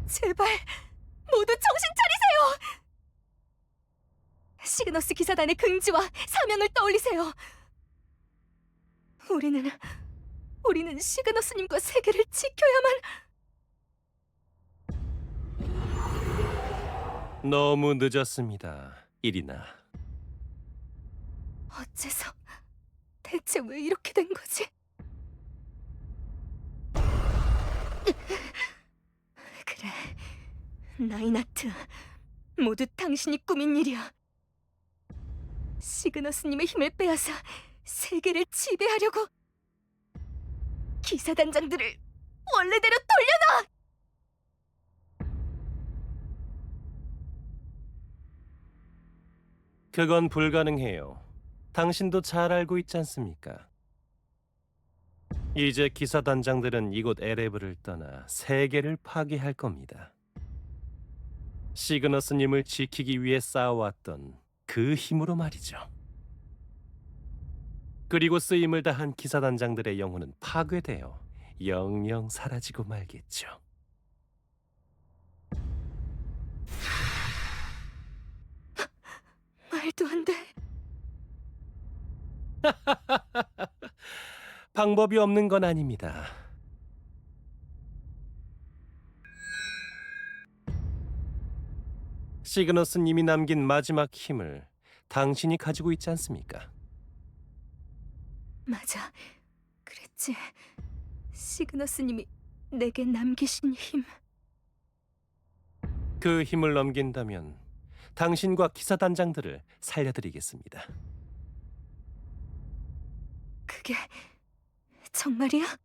제발 모두 정신 차리세요! 시그너스 기사단의 긍지와 사명을 떠올리세요. 우리는 시그너스님과 세계를 지켜야만. 너무 늦었습니다, 이리나. 어째서 대체 왜 이렇게 된 거지? 그래, 나이나트, 모두 당신이 꾸민 일이야. 시그너스님의 힘을 빼앗아 세계를 지배하려고. 기사단장들을 원래대로 돌려놔! 그건 불가능해요. 당신도 잘 알고 있지 않습니까? 이제 기사단장들은 이곳 에레브를 떠나 세계를 파괴할 겁니다. 시그너스님을 지키기 위해 싸워왔던 그 힘으로 말이죠. 그리고 쓰임을 다한 기사단장들의 영혼은 파괴되어 영영 사라지고 말겠죠. 말도 안 돼. 방법이 없는 건 아닙니다. 시그너스님이 남긴 마지막 힘을 당신이 가지고 있지 않습니까? 맞아, 그랬지. 시그너스님이 내게 남기신 힘. 그 힘을 넘긴다면 당신과 기사단장들을 살려드리겠습니다. 그게 정말이야?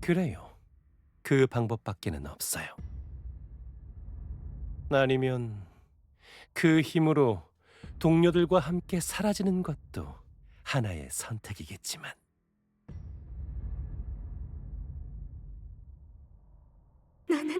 그래요. 그 방법밖에는 없어요. 아니면 그 힘으로 동료들과 함께 사라지는 것도 하나의 선택이겠지만 나는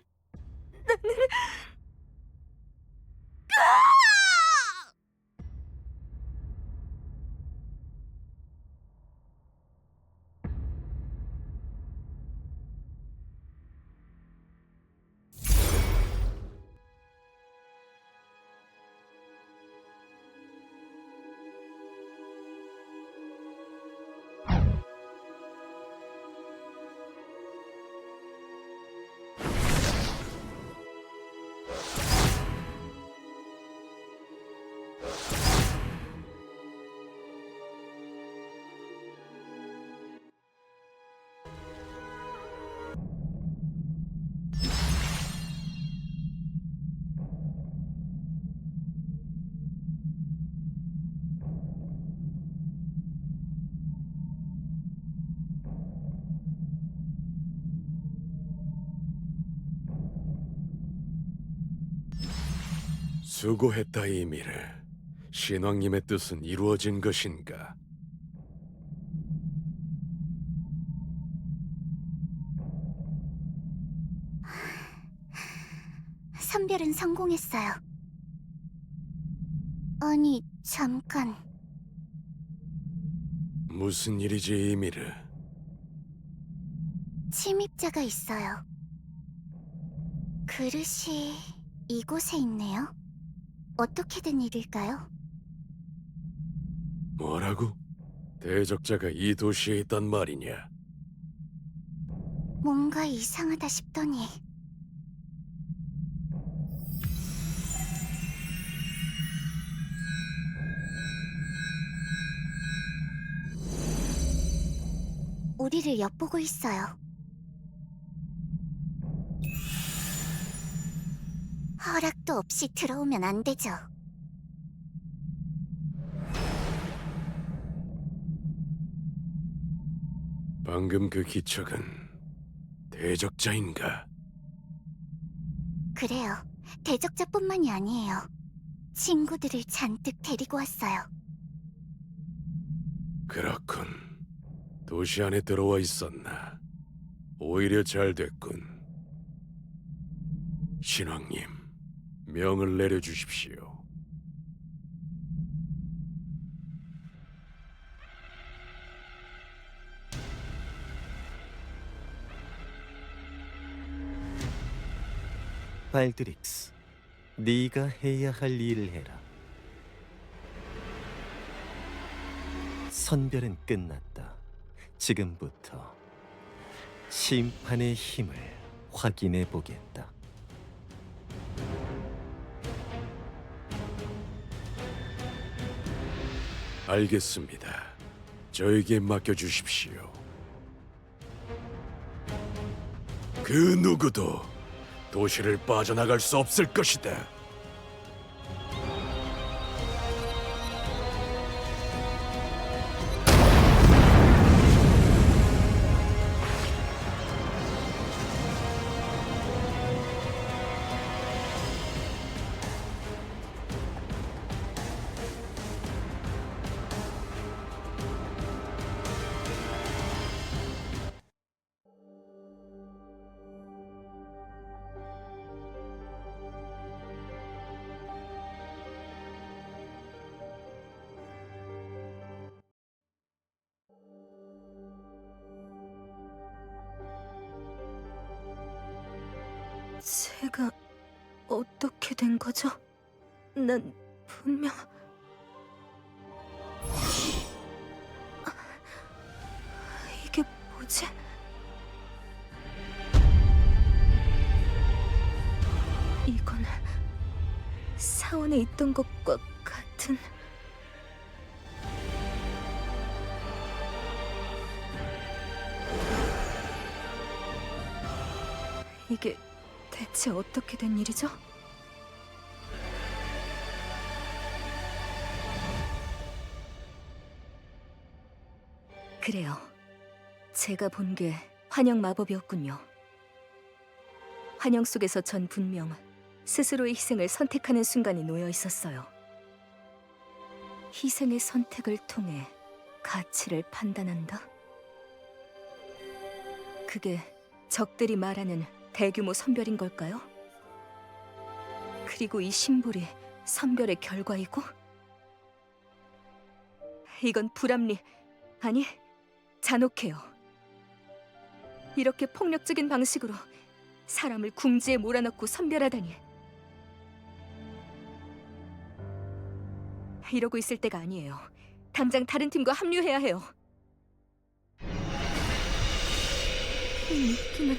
수고했다 이미르. 신왕님의 뜻은 이루어진 것인가? 선별은 성공했어요. 아니, 잠깐. 무슨 일이지 이미르? 침입자가 있어요. 그릇이 이곳에 있네요. 어떻게 된 일일까요? 뭐라고? 대적자가 이 도시에 있단 말이냐? 뭔가 이상하다 싶더니 우리를 엿보고 있어요. 허락도 없이 들어오면 안 되죠. 방금 그 기척은 대적자인가? 그래요. 대적자뿐만이 아니에요. 친구들을 잔뜩 데리고 왔어요. 그렇군. 도시 안에 들어와 있었나? 오히려 잘 됐군. 신왕님, 명을 내려주십시오. 발드릭스, 네가 해야 할 일을 해라. 선별은 끝났다. 지금부터 심판의 힘을 확인해 보겠다. 알겠습니다. 저에게 맡겨주십시오. 그 누구도 도시를 빠져나갈 수 없을 것이다. 제가 어떻게 된 거죠? 난 분명 이게 뭐지? 이건 사원에 있던 것과 같은... 이게 대체 어떻게 된 일이죠? 그래요. 제가 본 게 환영 마법이었군요. 환영 속에서 전 분명 스스로의 희생을 선택하는 순간에 놓여 있었어요. 희생의 선택을 통해 가치를 판단한다? 그게 적들이 말하는 대규모 선별인 걸까요? 그리고 이 심볼이 선별의 결과이고? 이건 불합리, 아니, 잔혹해요. 이렇게 폭력적인 방식으로 사람을 궁지에 몰아넣고 선별하다니. 이러고 있을 때가 아니에요. 당장 다른 팀과 합류해야 해요. 이 느낌은...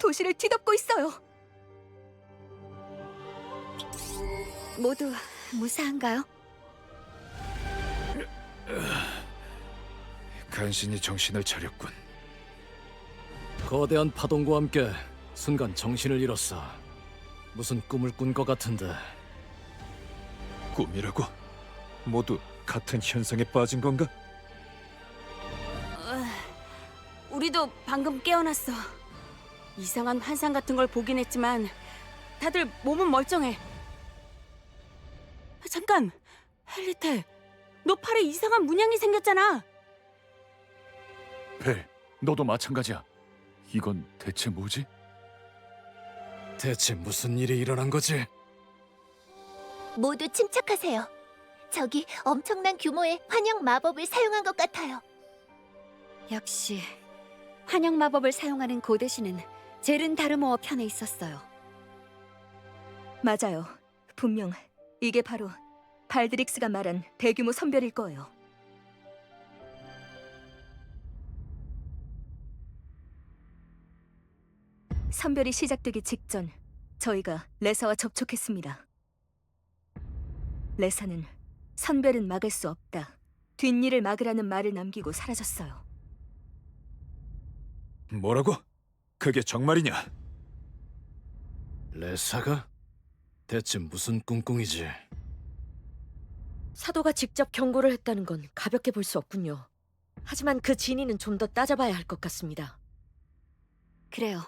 도시를 뒤덮고 있어요. 모두 무사한가요? 간신히 정신을 차렸군. 거대한 파동과 함께 순간 정신을 잃었어. 무슨 꿈을 꾼 것 같은데. 꿈이라고? 모두 같은 현상에 빠진 건가? 우리도 방금 깨어났어. 이상한 환상 같은 걸 보긴 했지만 다들 몸은 멀쩡해. 잠깐! 헬리테, 너 팔에 이상한 문양이 생겼잖아. 벨, 너도 마찬가지야. 이건 대체 뭐지? 대체 무슨 일이 일어난 거지? 모두 침착하세요. 저기 엄청난 규모의 환영 마법을 사용한 것 같아요. 역시 환영 마법을 사용하는 고대신은 젤은 다르모어 편에 있었어요. 맞아요. 분명 이게 바로 발드릭스가 말한 대규모 선별일 거예요. 선별이 시작되기 직전 저희가 레사와 접촉했습니다. 레사는 선별은 막을 수 없다, 뒷일을 막으라는 말을 남기고 사라졌어요. 뭐라고? 그게 정말이냐? 레사가? 대체 무슨 꿍꿍이지? 사도가 직접 경고를 했다는 건 가볍게 볼 수 없군요. 하지만 그 진위는 좀 더 따져봐야 할 것 같습니다. 그래요.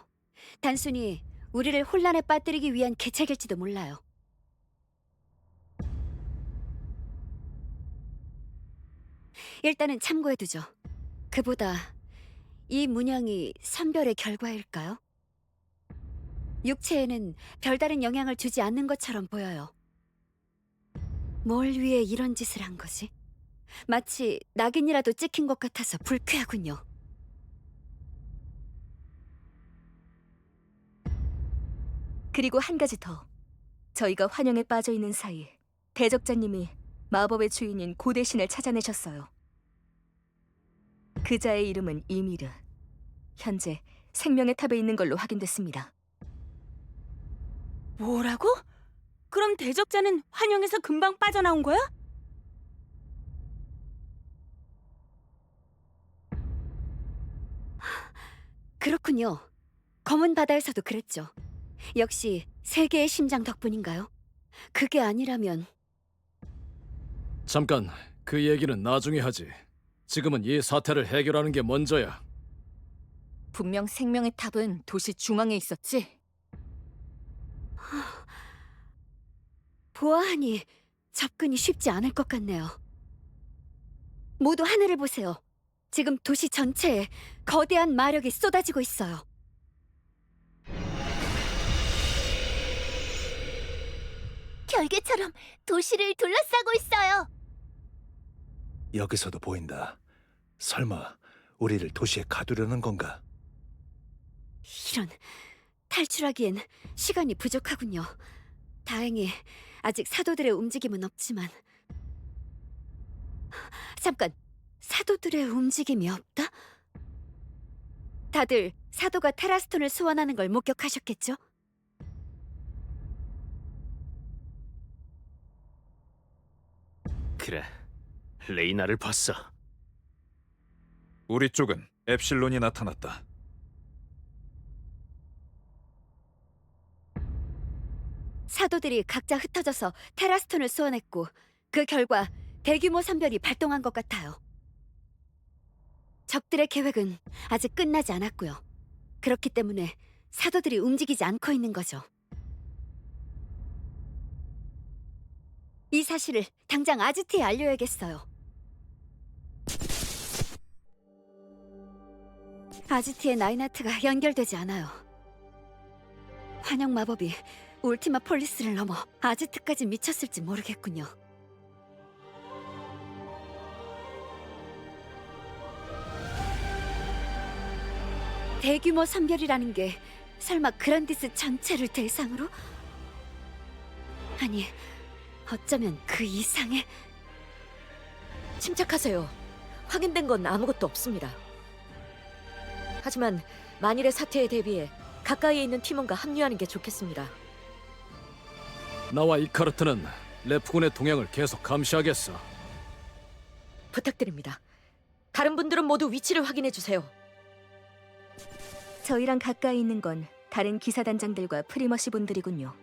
단순히 우리를 혼란에 빠뜨리기 위한 계책일지도 몰라요. 일단은 참고해두죠. 그보다 이 문양이 선별의 결과일까요? 육체에는 별다른 영향을 주지 않는 것처럼 보여요. 뭘 위해 이런 짓을 한 거지? 마치 낙인이라도 찍힌 것 같아서 불쾌하군요. 그리고 한 가지 더. 저희가 환영에 빠져 있는 사이 대적자님이 마법의 주인인 고대신을 찾아내셨어요. 그자의 이름은 이미르. 현재 생명의 탑에 있는 걸로 확인됐습니다. 뭐라고? 그럼 대적자는 환영에서 금방 빠져나온 거야? 그렇군요. 검은 바다에서도 그랬죠. 역시 세계의 심장 덕분인가요? 그게 아니라면... 잠깐, 그 얘기는 나중에 하지. 지금은 이 사태를 해결하는 게 먼저야. 분명 생명의 탑은 도시 중앙에 있었지? 보아하니 접근이 쉽지 않을 것 같네요. 모두 하늘을 보세요. 지금 도시 전체에 거대한 마력이 쏟아지고 있어요. 결계처럼 도시를 둘러싸고 있어요. 여기서도 보인다. 설마 우리를 도시에 가두려는 건가? 이런, 탈출하기엔 시간이 부족하군요. 다행히 아직 사도들의 움직임은 없지만... 잠깐, 사도들의 움직임이 없다? 다들 사도가 테라스톤을 소환하는 걸 목격하셨겠죠? 그래, 레이나를 봤어. 우리 쪽은 엡실론이 나타났다. 사도들이 각자 흩어져서 테라스톤을 소환했고 그 결과 대규모 선별이 발동한 것 같아요. 적들의 계획은 아직 끝나지 않았고요. 그렇기 때문에 사도들이 움직이지 않고 있는 거죠. 이 사실을 당장 아지트에 알려야겠어요. 아지트의 나이나트가 연결되지 않아요. 환영 마법이 울티마 폴리스를 넘어 아지트까지 미쳤을지 모르겠군요. 대규모 선별이라는 게 설마 그란디스 전체를 대상으로? 아니, 어쩌면 그 이상의... 침착하세요. 확인된 건 아무것도 없습니다. 하지만 만일의 사태에 대비해 가까이에 있는 팀원과 합류하는 게 좋겠습니다. 나와 이카르트는 레프군의 동향을 계속 감시하겠어. 부탁드립니다. 다른 분들은 모두 위치를 확인해 주세요. 저희랑 가까이 있는 건 다른 기사단장들과 프리머시 분들이군요.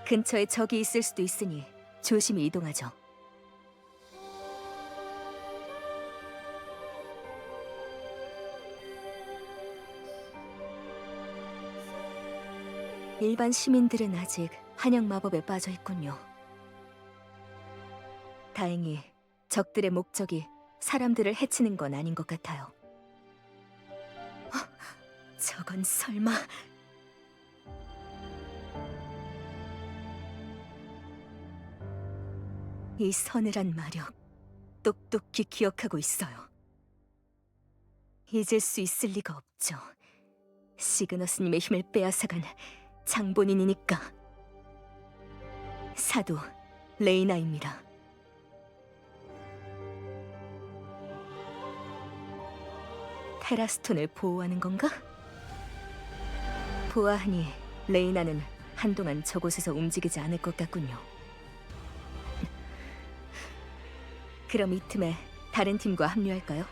근처에 적이 있을 수도 있으니 조심히 이동하죠. 일반 시민들은 아직 환영 마법에 빠져 있군요. 다행히 적들의 목적이 사람들을 해치는 건 아닌 것 같아요. 저건 설마... 이 서늘한 마력, 똑똑히 기억하고 있어요. 잊을 수 있을 리가 없죠. 시그너스님의 힘을 빼앗아간 장본인이니까. 사도 레이나입니다. 테라스톤을 보호하는 건가? 보아하니 레이나는 한동안 저곳에서 움직이지 않을 것 같군요. 그럼 이 틈에 다른 팀과 합류할까요?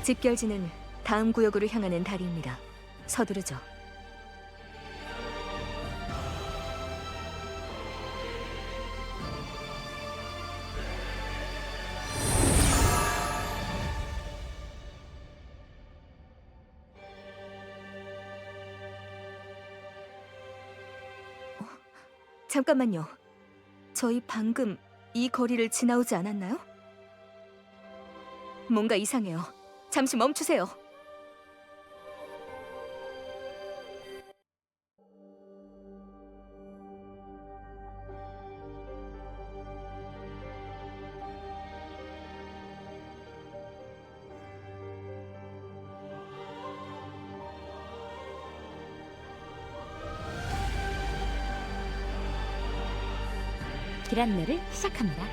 집결지는 다음 구역으로 향하는 다리입니다. 서두르죠. 잠깐만요. 저희 방금 이 거리를 지나오지 않았나요? 뭔가 이상해요. 잠시 멈추세요. 길 안내를 시작합니다.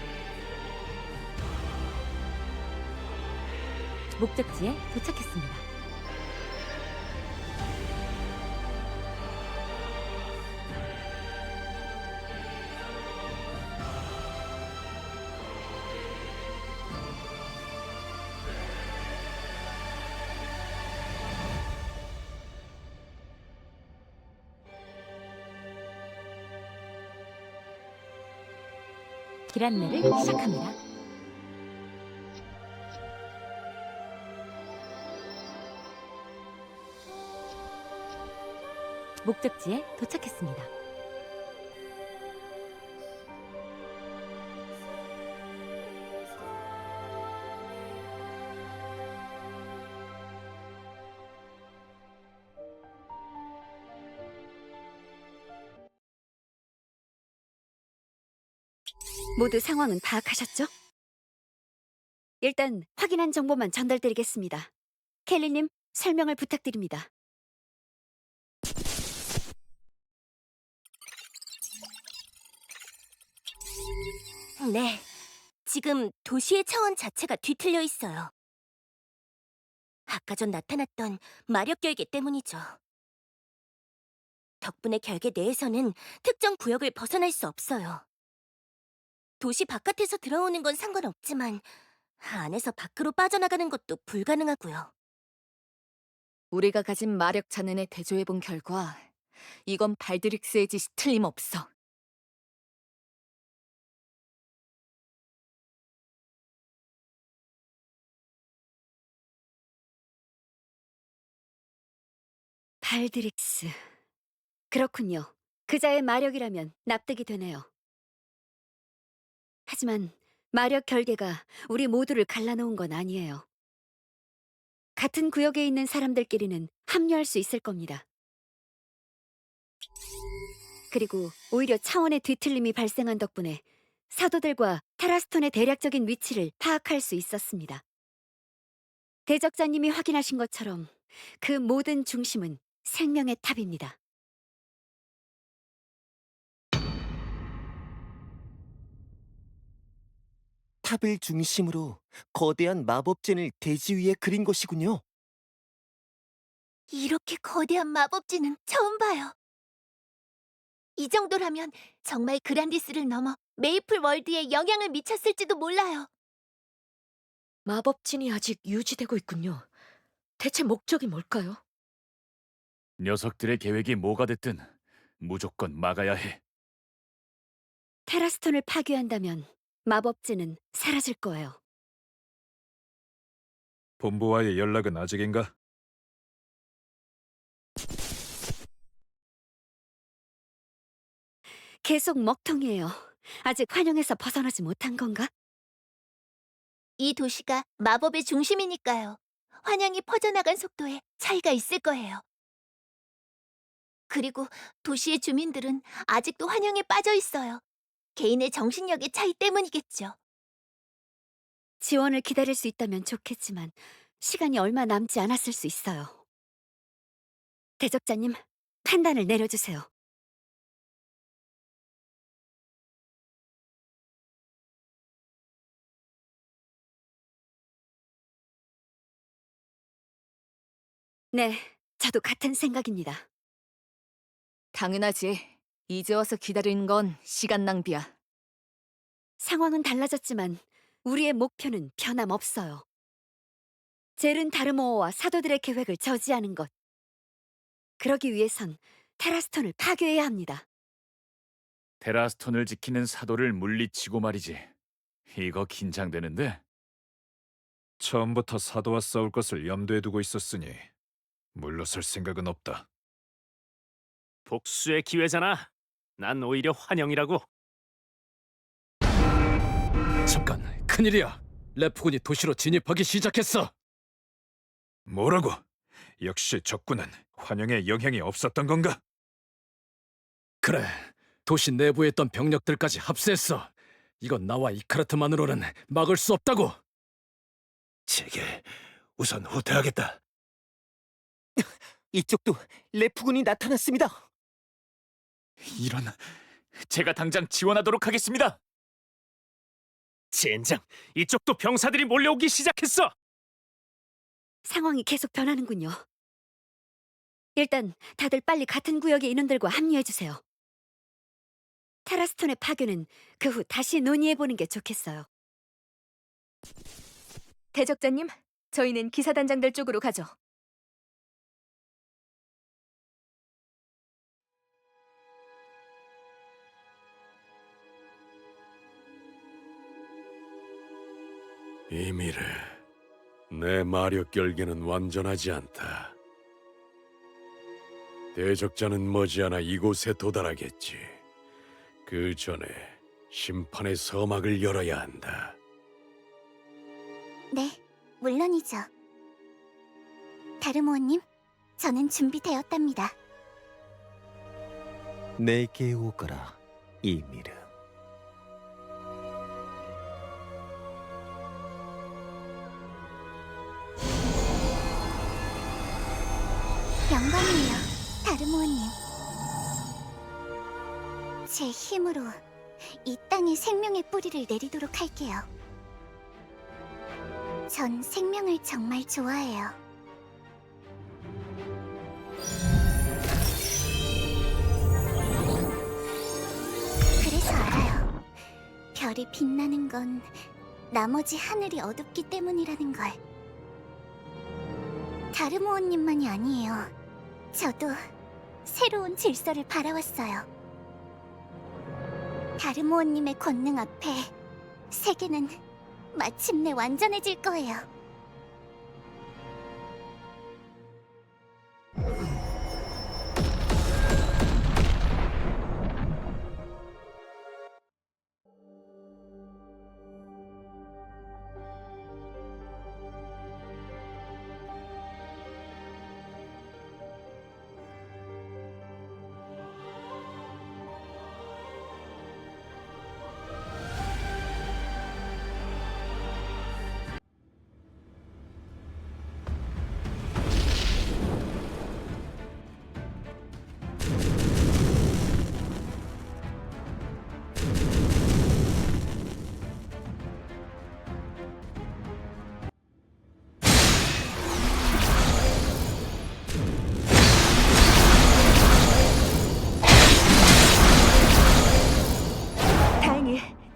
목적지에 도착했습니다. 길 안내를 시작합니다. 목적지에 도착했습니다. 모두 상황은 파악하셨죠? 일단 확인한 정보만 전달드리겠습니다. 켈리님, 설명을 부탁드립니다. 네, 지금 도시의 차원 자체가 뒤틀려 있어요. 아까 전 나타났던 마력 결계 때문이죠. 덕분에 결계 내에서는 특정 구역을 벗어날 수 없어요. 도시 바깥에서 들어오는 건 상관없지만 안에서 밖으로 빠져나가는 것도 불가능하고요. 우리가 가진 마력 잔흔에 대조해본 결과 이건 발드릭스의 짓이 틀림없어. 발드릭스. 그렇군요. 그자의 마력이라면 납득이 되네요. 하지만 마력 결계가 우리 모두를 갈라놓은 건 아니에요. 같은 구역에 있는 사람들끼리는 합류할 수 있을 겁니다. 그리고 오히려 차원의 뒤틀림이 발생한 덕분에 사도들과 테라스톤의 대략적인 위치를 파악할 수 있었습니다. 대적자님이 확인하신 것처럼 그 모든 중심은 생명의 탑입니다. 탑을 중심으로 거대한 마법진을 대지 위에 그린 것이군요. 이렇게 거대한 마법진은 처음 봐요. 이 정도라면 정말 그란디스를 넘어 메이플 월드에 영향을 미쳤을지도 몰라요. 마법진이 아직 유지되고 있군요. 대체 목적이 뭘까요? 녀석들의 계획이 뭐가 됐든 무조건 막아야 해. 테라스톤을 파괴한다면 마법진은 사라질 거예요. 본부와의 연락은 아직인가? 계속 먹통이에요. 아직 환영에서 벗어나지 못한 건가? 이 도시가 마법의 중심이니까요. 환영이 퍼져나간 속도에 차이가 있을 거예요. 그리고 도시의 주민들은 아직도 환영에 빠져 있어요. 개인의 정신력의 차이 때문이겠죠. 지원을 기다릴 수 있다면 좋겠지만 시간이 얼마 남지 않았을 수 있어요. 대적자님, 판단을 내려주세요. 네, 저도 같은 생각입니다. 당연하지. 이제 와서 기다리는 건 시간 낭비야. 상황은 달라졌지만 우리의 목표는 변함없어요. 젤은 다르모어와 사도들의 계획을 저지하는 것. 그러기 위해선 테라스톤을 파괴해야 합니다. 테라스톤을 지키는 사도를 물리치고 말이지. 이거 긴장되는데? 처음부터 사도와 싸울 것을 염두에 두고 있었으니 물러설 생각은 없다. 복수의 기회잖아. 난 오히려 환영이라고. 잠깐, 큰일이야. 랩프군이 도시로 진입하기 시작했어. 뭐라고? 역시 적군은 환영에 영향이 없었던 건가? 그래, 도시 내부에 있던 병력들까지 합세했어. 이건 나와 이카르트만으로는 막을 수 없다고. 제게 우선 후퇴하겠다. 이쪽도 레프군이 나타났습니다. 이런... 제가 당장 지원하도록 하겠습니다. 젠장, 이쪽도 병사들이 몰려오기 시작했어. 상황이 계속 변하는군요. 일단 다들 빨리 같은 구역의 인원들과 합류해주세요. 테라스톤의 파괴는 그 후 다시 논의해보는 게 좋겠어요. 대적자님, 저희는 기사단장들 쪽으로 가죠. 이미래, 내 마력 결계는 완전하지 않다. 대적자는 머지않아 이곳에 도달하겠지. 그 전에 심판의 서막을 열어야 한다. 네, 물론이죠. 다르모어님, 저는 준비되었답니다. 내게 오거라, 이미르. 영광이에요, 다르모어님. 제 힘으로 이 땅에 생명의 뿌리를 내리도록 할게요. 전 생명을 정말 좋아해요. 그래서 알아요. 별이 빛나는 건 나머지 하늘이 어둡기 때문이라는 걸. 다르모어님만이 아니에요. 저도 새로운 질서를 바라왔어요. 다르모어님의 권능 앞에 세계는 마침내 완전해질 거예요.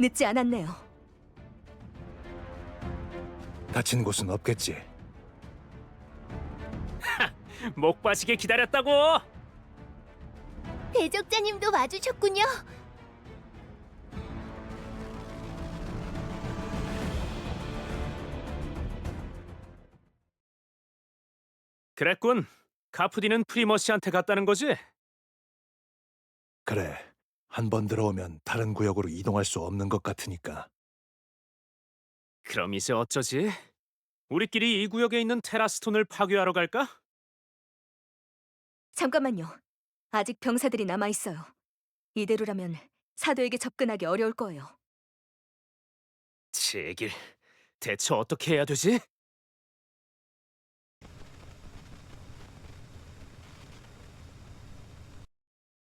늦지 않았네요. 다친 곳은 없겠지. 목 빠지게 기다렸다고. 대적자님도 와주셨군요. 그랬군. 카푸디는 프리머시한테 갔다는 거지? 그래. 한 번 들어오면 다른 구역으로 이동할 수 없는 것 같으니까. 그럼 이제 어쩌지? 우리끼리 이 구역에 있는 테라스톤을 파괴하러 갈까? 잠깐만요. 아직 병사들이 남아 있어요. 이대로라면 사도에게 접근하기 어려울 거예요. 제길, 대체 어떻게 해야 되지?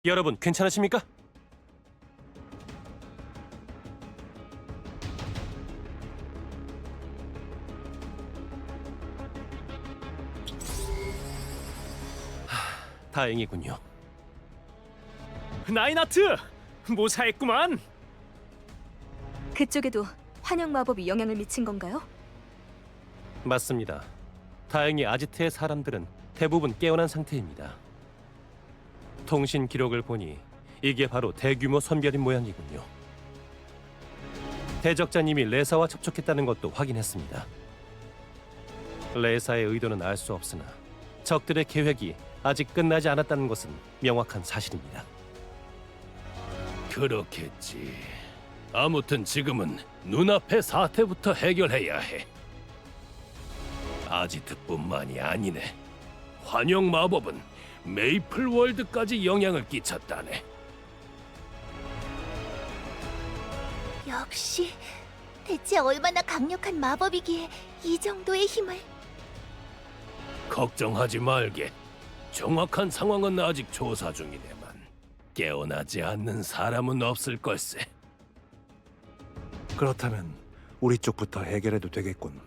여러분 괜찮으십니까? 다행이군요. 나인하트! 무사했구만! 그쪽에도 환영 마법이 영향을 미친 건가요? 맞습니다. 다행히 아지트의 사람들은 대부분 깨어난 상태입니다. 통신 기록을 보니 이게 바로 대규모 선별인 모양이군요. 대적자님이 레사와 접촉했다는 것도 확인했습니다. 레사의 의도는 알 수 없으나 적들의 계획이 아직 끝나지 않았다는 것은 명확한 사실입니다. 그렇겠지. 아무튼 지금은 눈앞의 사태부터 해결해야 해. 아지트뿐만이 아니네. 환영 마법은 메이플 월드까지 영향을 끼쳤다네. 역시 대체 얼마나 강력한 마법이기에 이 정도의 힘을... 걱정하지 말게. 정확한 상황은 아직 조사 중이네만 깨어나지 않는 사람은 없을 걸세. 그렇다면 우리 쪽부터 해결해도 되겠군.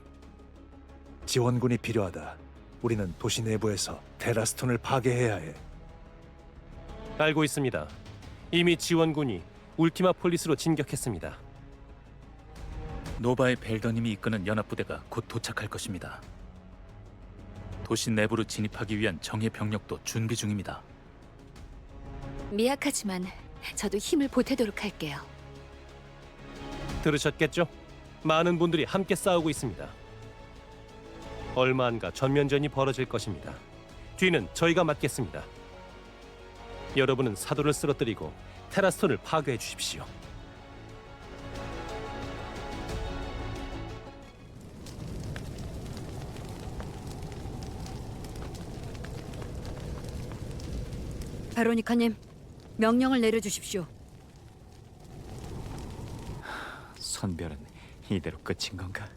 지원군이 필요하다. 우리는 도시 내부에서 테라스톤을 파괴해야 해. 알고 있습니다. 이미 지원군이 울티마 폴리스로 진격했습니다. 노바의 벨더님이 이끄는 연합부대가 곧 도착할 것입니다. 도시 내부로 진입하기 위한 정예 병력도 준비 중입니다. 미약하지만 저도 힘을 보태도록 할게요. 들으셨겠죠? 많은 분들이 함께 싸우고 있습니다. 얼마 안가 전면전이 벌어질 것입니다. 뒤는 저희가 맡겠습니다. 여러분은 사도를 쓰러뜨리고 테라스톤을 파괴해 주십시오. 베로니카님, 명령을 내려주십시오. 선별은 이대로 끝인 건가?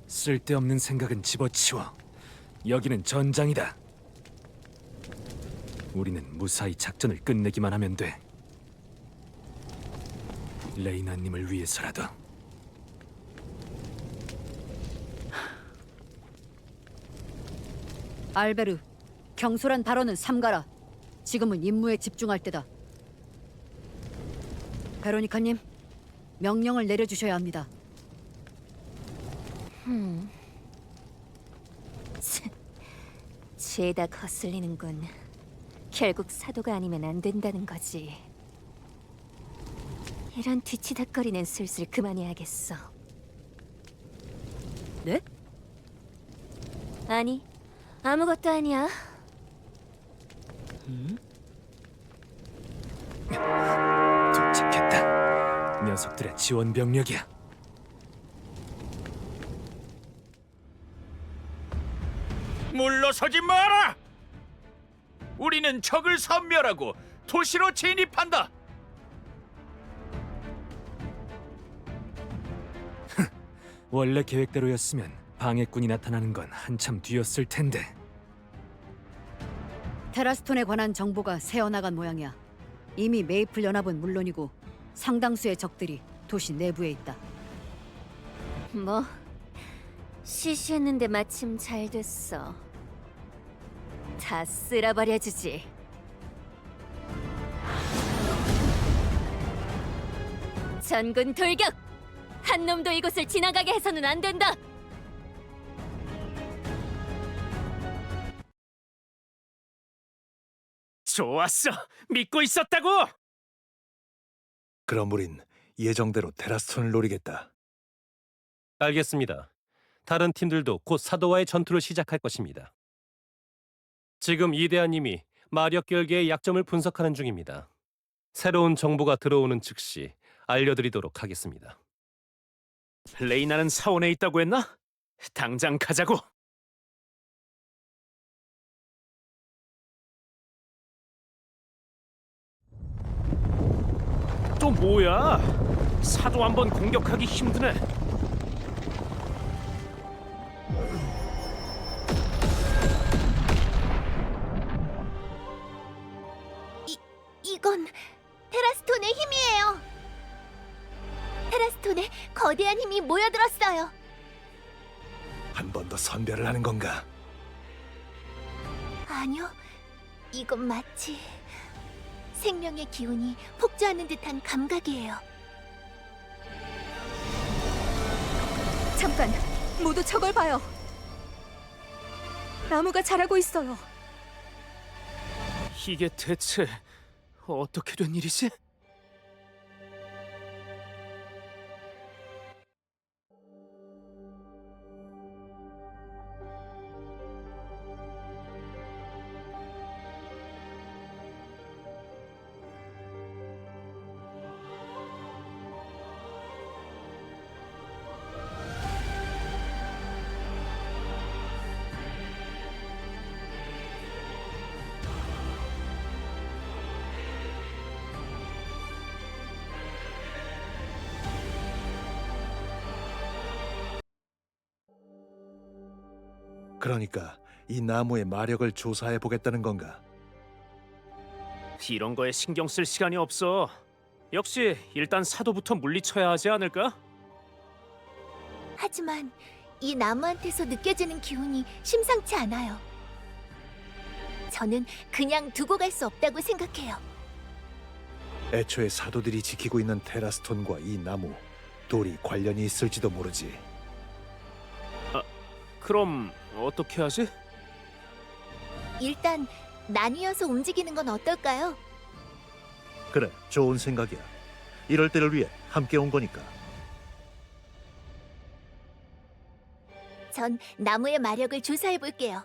쓸데없는 생각은 집어치워. 여기는 전장이다. 우리는 무사히 작전을 끝내기만 하면 돼. 레이나님을 위해서라도. 알베르, 경솔한 발언은 삼가라. 지금은 임무에 집중할 때다. 베로니카님, 명령을 내려주셔야 합니다. 죄다 거슬리는군. 결국 사도가 아니면 안 된다는 거지. 이런 뒤치다거리는 슬슬 그만해야겠어. 네? 아니, 아무것도 아니야. 도착했다. 녀석들의 지원 병력이야. 물러서지 마라! 우리는 적을 섬멸하고 도시로 진입한다! 원래 계획대로였으면 방해꾼이 나타나는 건 한참 뒤였을 텐데. 테라스톤에 관한 정보가 새어나간 모양이야. 이미 메이플 연합은 물론이고 상당수의 적들이 도시 내부에 있다. 뭐, 시시했는데 마침 잘 됐어. 다 쓸어버려주지. 전군 돌격! 한 놈도 이곳을 지나가게 해서는 안 된다. 좋았어. 믿고 있었다고. 그럼 우린 예정대로 테라스톤을 노리겠다. 알겠습니다. 다른 팀들도 곧 사도와의 전투를 시작할 것입니다. 지금 이대하님이 마력 결계의 약점을 분석하는 중입니다. 새로운 정보가 들어오는 즉시 알려드리도록 하겠습니다. 레이나는 사원에 있다고 했나? 당장 가자고. 또 뭐야? 사도 한번 공격하기 힘드네. 이건 테라스톤의 힘이에요. 테라스톤에 거대한 힘이 모여들었어요. 한 번 더 선별을 하는 건가? 아니요, 이건 마치 생명의 기운이 폭주하는 듯한 감각이에요. 잠깐, 모두 저걸 봐요. 나무가 자라고 있어요. 이게 대체 어떻게 된 일이지? 그러니까 이 나무의 마력을 조사해 보겠다는 건가? 이런 거에 신경 쓸 시간이 없어. 역시 일단 사도부터 물리쳐야 하지 않을까? 하지만 이 나무한테서 느껴지는 기운이 심상치 않아요. 저는 그냥 두고 갈 수 없다고 생각해요. 애초에 사도들이 지키고 있는 테라스톤과 이 나무, 돌이 관련이 있을지도 모르지. 그럼 어떻게 하지? 일단 나뉘어서 움직이는 건 어떨까요? 그래, 좋은 생각이야. 이럴 때를 위해 함께 온 거니까. 전 나무의 마력을 조사해 볼게요.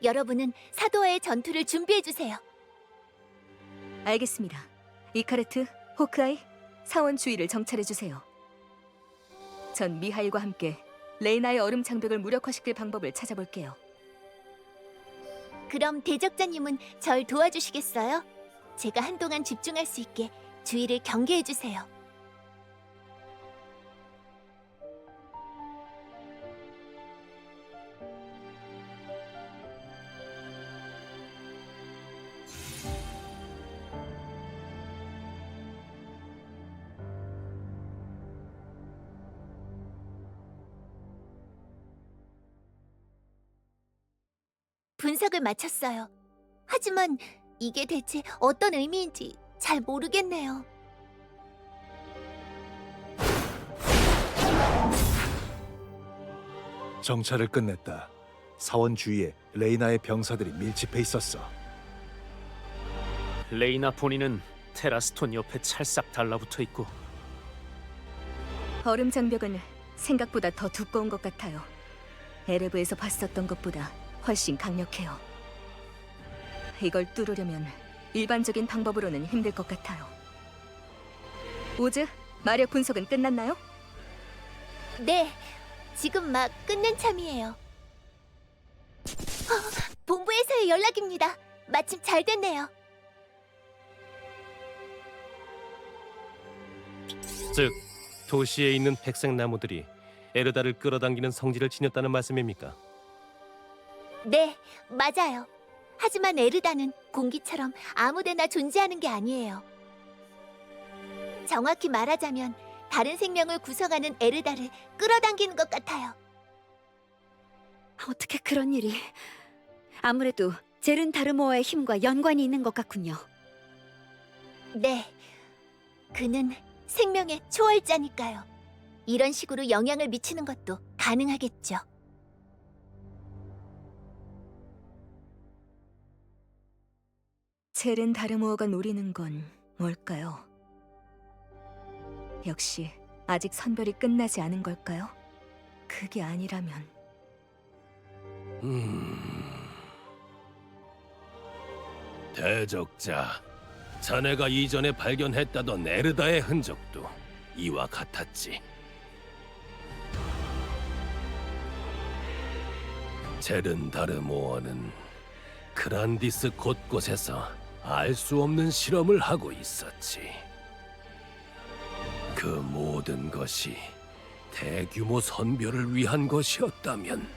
여러분은 사도와의 전투를 준비해 주세요. 알겠습니다. 이카르트, 호크아이, 사원 주위를 정찰해 주세요. 전 미하일과 함께 레이나의 얼음 장벽을 무력화시킬 방법을 찾아볼게요. 그럼 대적자님은 절 도와주시겠어요? 제가 한동안 집중할 수 있게 주위를 경계해 주세요. 분석을 마쳤어요. 하지만 이게 대체 어떤 의미인지 잘 모르겠네요. 정찰을 끝냈다. 사원 주위에 레이나의 병사들이 밀집해 있었어. 레이나 본인은 테라스톤 옆에 찰싹 달라붙어 있고 얼음 장벽은 생각보다 더 두꺼운 것 같아요. 에레브에서 봤었던 것보다 훨씬 강력해요. 이걸 뚫으려면 일반적인 방법으로는 힘들 것 같아요. 오즈, 마력 분석은 끝났나요? 네, 지금 막 끝낸 참이에요. 본부에서의 연락입니다. 마침 잘 됐네요. 즉, 도시에 있는 백색 나무들이 에르다를 끌어당기는 성질을 지녔다는 말씀입니까? 네, 맞아요. 하지만 에르다는 공기처럼 아무데나 존재하는 게 아니에요. 정확히 말하자면 다른 생명을 구성하는 에르다를 끌어당기는 것 같아요. 어떻게 그런 일이... 아무래도 제른 다르모어의 힘과 연관이 있는 것 같군요. 네, 그는 생명의 초월자니까요. 이런 식으로 영향을 미치는 것도 가능하겠죠. 젤은 다르모어가 노리는 건 뭘까요? 역시 아직 선별이 끝나지 않은 걸까요? 그게 아니라면 대적자, 자네가 이전에 발견했다던 에르다의 흔적도 이와 같았지. 젤은 다르모어는 그란디스 곳곳에서 알 수 없는 실험을 하고 있었지. 그 모든 것이 대규모 선별을 위한 것이었다면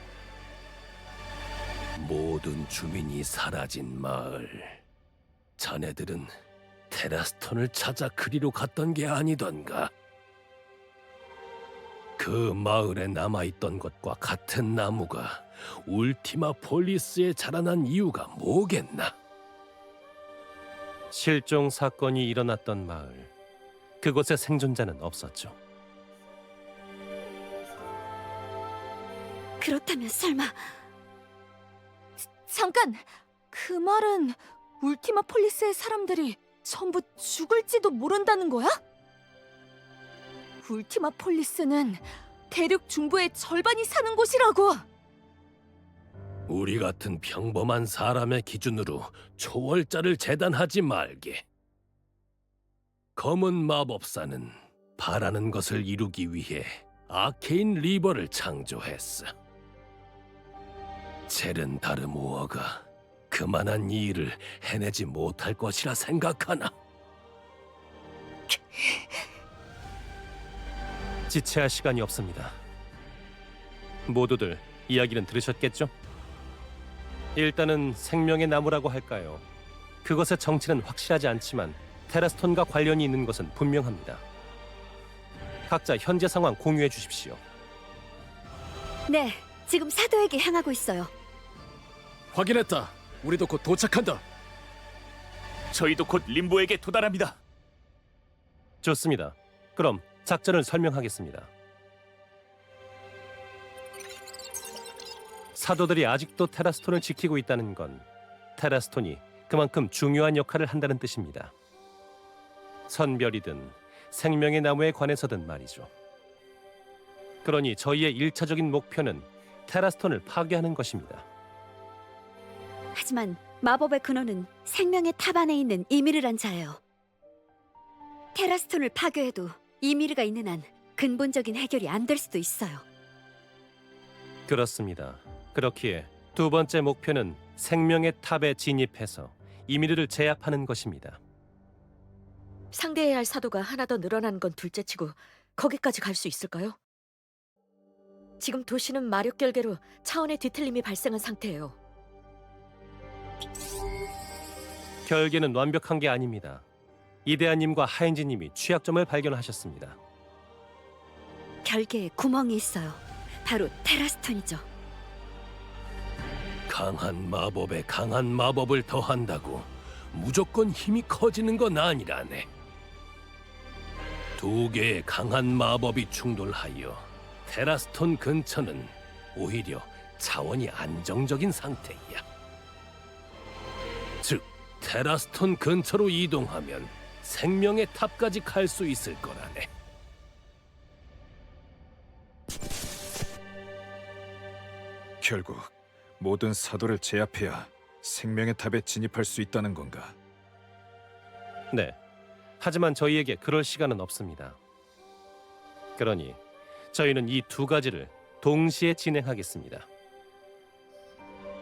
모든 주민이 사라진 마을, 자네들은 테라스톤을 찾아 그리로 갔던 게 아니던가? 그 마을에 남아있던 것과 같은 나무가 울티마 폴리스에 자라난 이유가 뭐겠나? 실종 사건이 일어났던 마을, 그곳에 생존자는 없었죠. 그렇다면 설마 잠깐! 그 말은 울티마 폴리스의 사람들이 전부 죽을지도 모른다는 거야? 울티마 폴리스는 대륙 중부의 절반이 사는 곳이라고! 우리 같은 평범한 사람의 기준으로 초월자를 재단하지 말게. 검은 마법사는 바라는 것을 이루기 위해 아케인 리버를 창조했어. 젤은 다르모어가 그만한 이 일을 해내지 못할 것이라 생각하나? 지체할 시간이 없습니다. 모두들 이야기는 들으셨겠죠? 일단은 생명의 나무라고 할까요? 그것의 정체는 확실하지 않지만 테라스톤과 관련이 있는 것은 분명합니다. 각자 현재 상황 공유해 주십시오. 네, 지금 사도에게 향하고 있어요. 확인했다. 우리도 곧 도착한다. 저희도 곧 림보에게 도달합니다. 좋습니다. 그럼 작전을 설명하겠습니다. 사도들이 아직도 테라스톤을 지키고 있다는 건 테라스톤이 그만큼 중요한 역할을 한다는 뜻입니다. 선별이든 생명의 나무에 관해서든 말이죠. 그러니 저희의 1차적인 목표는 테라스톤을 파괴하는 것입니다. 하지만 마법의 근원은 생명의 탑 안에 있는 이미르란 자예요. 테라스톤을 파괴해도 이미르가 있는 한 근본적인 해결이 안 될 수도 있어요. 그렇습니다. 그렇기에 두 번째 목표는 생명의 탑에 진입해서 이미르를 제압하는 것입니다. 상대해야 할 사도가 하나 더 늘어나는 건 둘째치고 거기까지 갈 수 있을까요? 지금 도시는 마력 결계로 차원의 뒤틀림이 발생한 상태예요. 결계는 완벽한 게 아닙니다. 이데아님과 하엔지님이 취약점을 발견하셨습니다. 결계에 구멍이 있어요. 바로 테라스톤이죠. 강한 마법에 강한 마법을 더한다고 무조건 힘이 커지는 건 아니라네. 두 개의 강한 마법이 충돌하여 테라스톤 근처는 오히려 차원이 안정적인 상태야. 즉, 테라스톤 근처로 이동하면 생명의 탑까지 갈 수 있을 거라네. 결국 모든 사도를 제압해야 생명의 탑에 진입할 수 있다는 건가? 네. 하지만 저희에게 그럴 시간은 없습니다. 그러니 저희는 이 두 가지를 동시에 진행하겠습니다.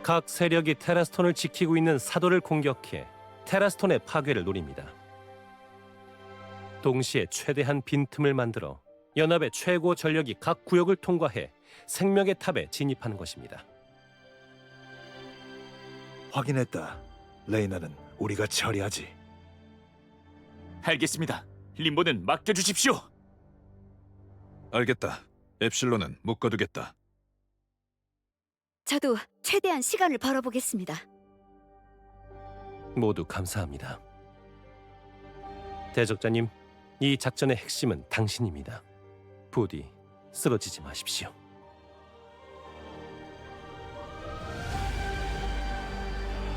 각 세력이 테라스톤을 지키고 있는 사도를 공격해 테라스톤의 파괴를 노립니다. 동시에 최대한 빈틈을 만들어 연합의 최고 전력이 각 구역을 통과해 생명의 탑에 진입하는 것입니다. 확인했다. 레이나는 우리가 처리하지. 알겠습니다. 림보는 맡겨주십시오. 알겠다. 엡실론은 묶어두겠다. 저도 최대한 시간을 벌어보겠습니다. 모두 감사합니다. 대적자님, 이 작전의 핵심은 당신입니다. 부디 쓰러지지 마십시오.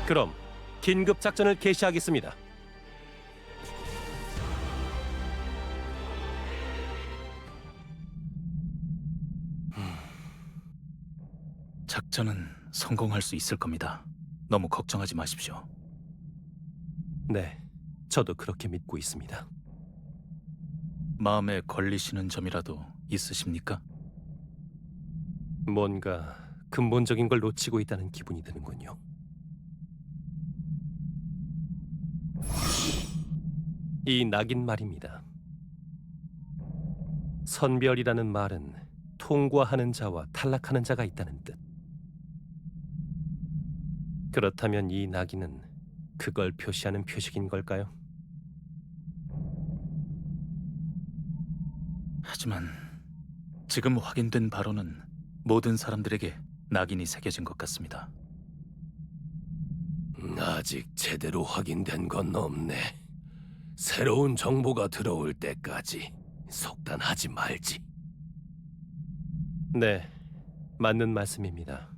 그럼 긴급 작전을 개시하겠습니다. 작전은 성공할 수 있을 겁니다. 너무 걱정하지 마십시오. 네, 저도 그렇게 믿고 있습니다. 마음에 걸리시는 점이라도 있으십니까? 뭔가 근본적인 걸 놓치고 있다는 기분이 드는군요. 이 낙인 말입니다. 선별이라는 말은 통과하는 자와 탈락하는 자가 있다는 뜻. 그렇다면 이 낙인은 그걸 표시하는 표식인 걸까요? 하지만 지금 확인된 바로는 모든 사람들에게 낙인이 새겨진 것 같습니다. 아직 제대로 확인된 건 없네. 새로운 정보가 들어올 때까지 속단하지 말지. 네, 맞는 말씀입니다.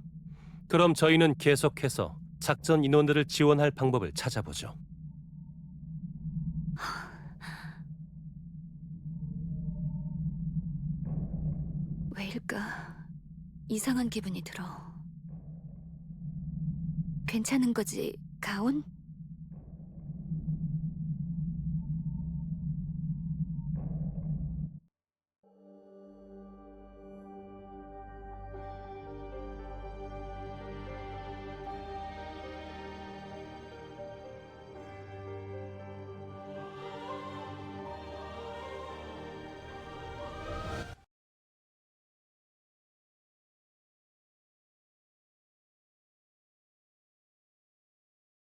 그럼 저희는 계속해서 작전 인원들을 지원할 방법을 찾아보죠. 왜일까? 이상한 기분이 들어. 괜찮은 거지, 가온?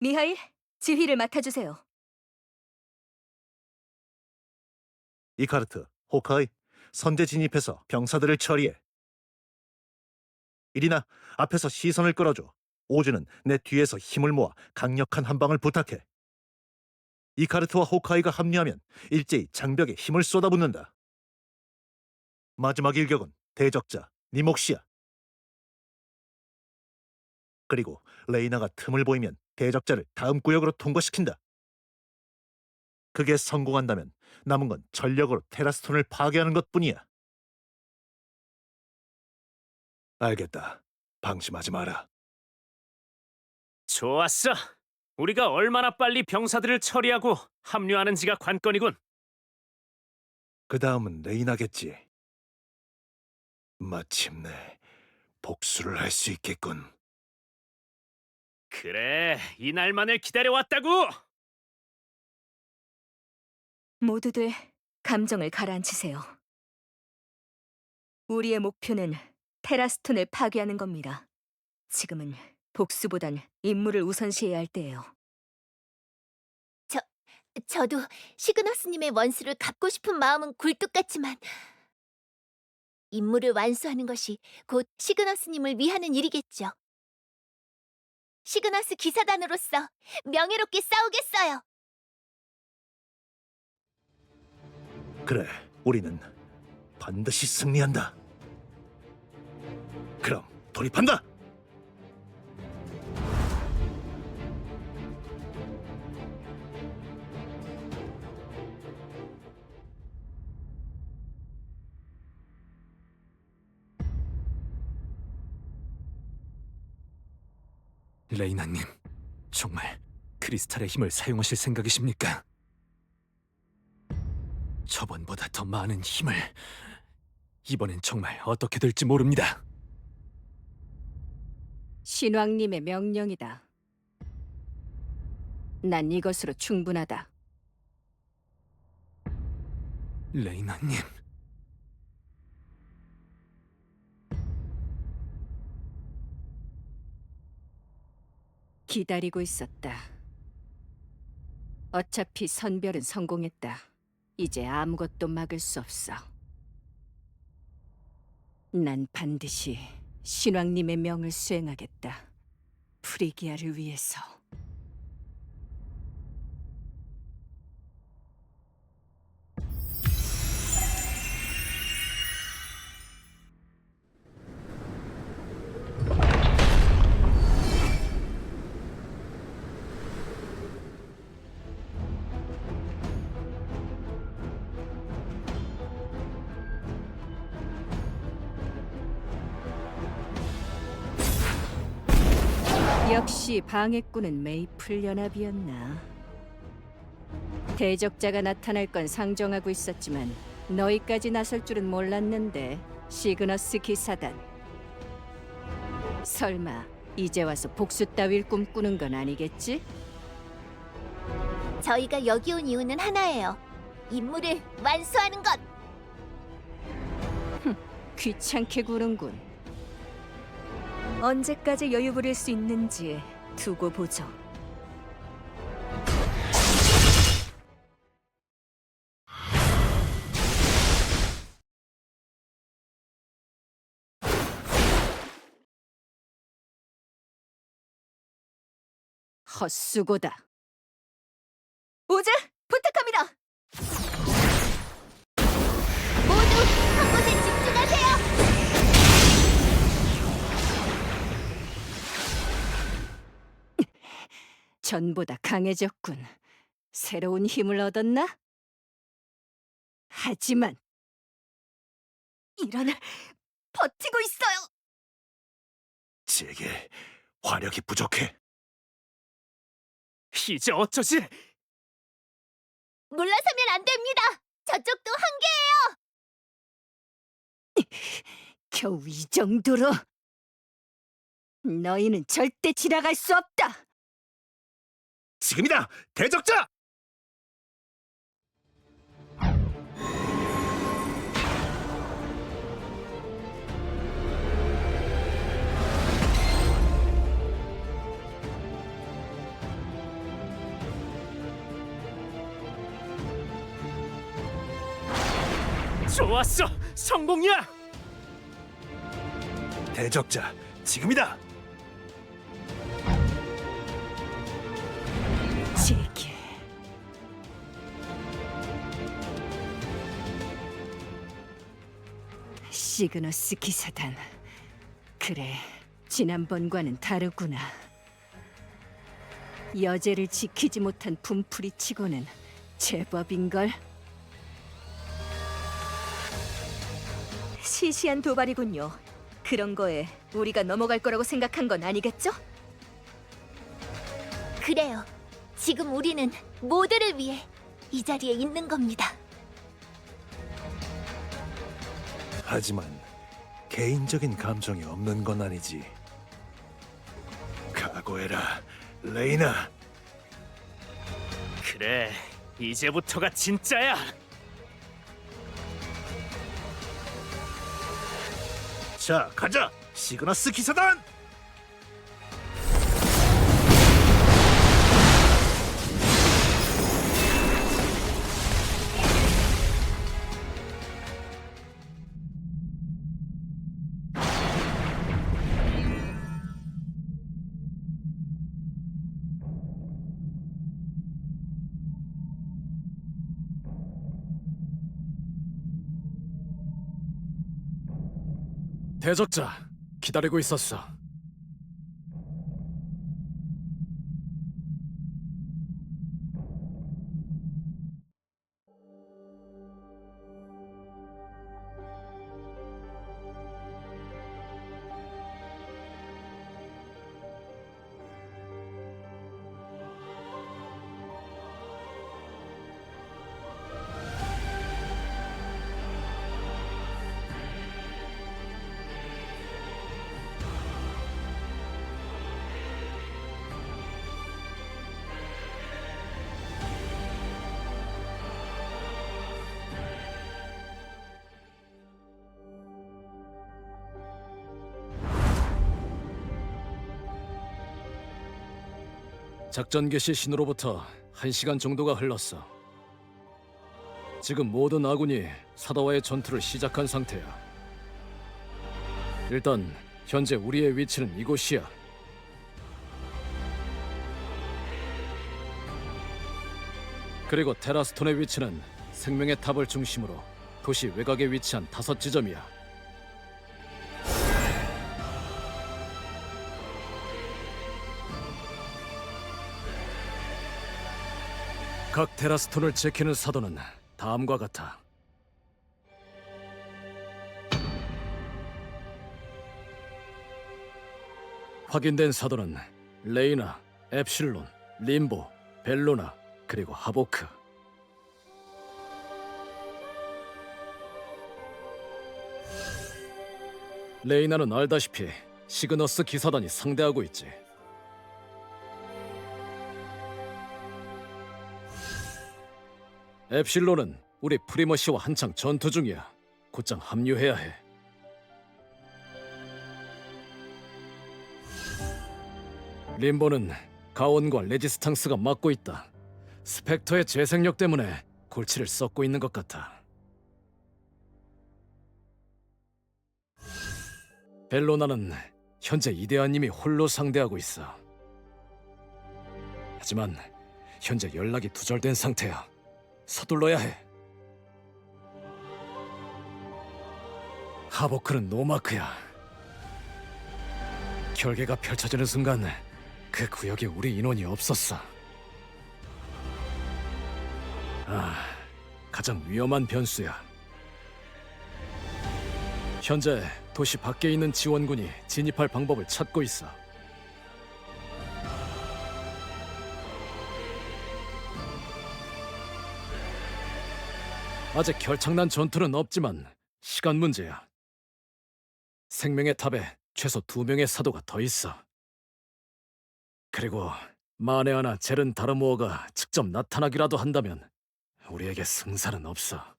미하일, 지휘를 맡아주세요. 이카르트, 호카이, 선제 진입해서 병사들을 처리해. 이리나, 앞에서 시선을 끌어줘. 오즈는 내 뒤에서 힘을 모아 강력한 한 방을 부탁해. 이카르트와 호카이가 합류하면 일제히 장벽에 힘을 쏟아붓는다. 마지막 일격은 대적자 니목시야. 그리고 레이나가 틈을 보이면 대적자를 다음 구역으로 통과시킨다. 그게 성공한다면 남은 건 전력으로 테라스톤을 파괴하는 것뿐이야. 알겠다. 방심하지 마라. 좋았어. 우리가 얼마나 빨리 병사들을 처리하고 합류하는지가 관건이군. 그 다음은 레이나겠지. 마침내 복수를 할 수 있겠군. 그래, 이날만을 기다려왔다고! 모두들 감정을 가라앉히세요. 우리의 목표는 테라스톤을 파괴하는 겁니다. 지금은 복수보단 임무를 우선시해야 할 때예요. 저도 시그너스님의 원수를 갚고 싶은 마음은 굴뚝 같지만 임무를 완수하는 것이 곧 시그너스님을 위하는 일이겠죠. 시그너스 기사단으로서 명예롭게 싸우겠어요. 그래, 우리는 반드시 승리한다. 그럼 돌입한다! 레이나님, 정말 크리스탈의 힘을 사용하실 생각이십니까? 저번보다 더 많은 힘을. 이번엔 정말 어떻게 될지 모릅니다. 신왕님의 명령이다. 난 이것으로 충분하다. 레이나님, 기다리고 있었다. 어차피 선별은 성공했다. 이제 아무것도 막을 수 없어. 난 반드시 신왕님의 명을 수행하겠다. 프리기아를 위해서. 역시 방해꾼은 메이플 연합이었나. 대적자가 나타날 건 상정하고 있었지만 너희까지 나설 줄은 몰랐는데. 시그너스 기사단. 설마 이제 와서 복수 따위를 꿈꾸는 건 아니겠지? 저희가 여기 온 이유는 하나예요. 임무를 완수하는 것. 귀찮게 구는군. 언제까지 여유 부릴 수 있는지 두고 보죠. 헛수고다. 오즈, 부탁합니다. 모두 한 곳에 집중하세요. 전보다 강해졌군. 새로운 힘을 얻었나? 하지만 이런, 버티고 있어요. 제게 화력이 부족해. 이제 어쩌지? 물러서면 안 됩니다. 저쪽도 한계예요. 겨우 이 정도로? 너희는 절대 지나갈 수 없다. 지금이다, 대적자! 좋았어! 성공이야! 대적자, 지금이다! 제게 시그너스 기사단. 그래, 지난번과는 다르구나. 여제를 지키지 못한 분풀이치고는 제법인걸. 시시한 도발이군요. 그런 거에 우리가 넘어갈 거라고 생각한 건 아니겠죠? 그래요. 지금 우리는 모두를 위해 이 자리에 있는 겁니다. 하지만 개인적인 감정이 없는 건 아니지. 각오해라, 레이나. 그래, 이제부터가 진짜야! 자, 가자! 시그너스 기사단! 대적자, 기다리고 있었어. 작전 개시 신호로부터 1시간 정도가 흘렀어. 지금 모든 아군이 사다와의 전투를 시작한 상태야. 일단 현재 우리의 위치는 이곳이야. 그리고 테라스톤의 위치는 생명의 탑을 중심으로 도시 외곽에 위치한 5지점이야. 각 테라스톤을 지키는 사도는 다음과 같아. 확인된 사도는 레이나, 엡실론, 림보, 벨로나, 그리고 하보크. 레이나는 알다시피 시그너스 기사단이 상대하고 있지. 엡실론은 우리 프리머시와 한창 전투 중이야. 곧장 합류해야 해. 림보는 가온과 레지스탕스가 맡고 있다. 스펙터의 재생력 때문에 골치를 썩고 있는 것 같아. 벨로나는 현재 이데아님이 홀로 상대하고 있어. 하지만 현재 연락이 두절된 상태야. 서둘러야 해. 하보크는 노마크야. 결계가 펼쳐지는 순간 그 구역에 우리 인원이 없었어. 가장 위험한 변수야. 현재 도시 밖에 있는 지원군이 진입할 방법을 찾고 있어. 아직 결착난 전투는 없지만 시간 문제야. 생명의 탑에 최소 2명의 사도가 더 있어. 그리고 만에 하나 제른 다르모어가 직접 나타나기라도 한다면 우리에게 승산은 없어.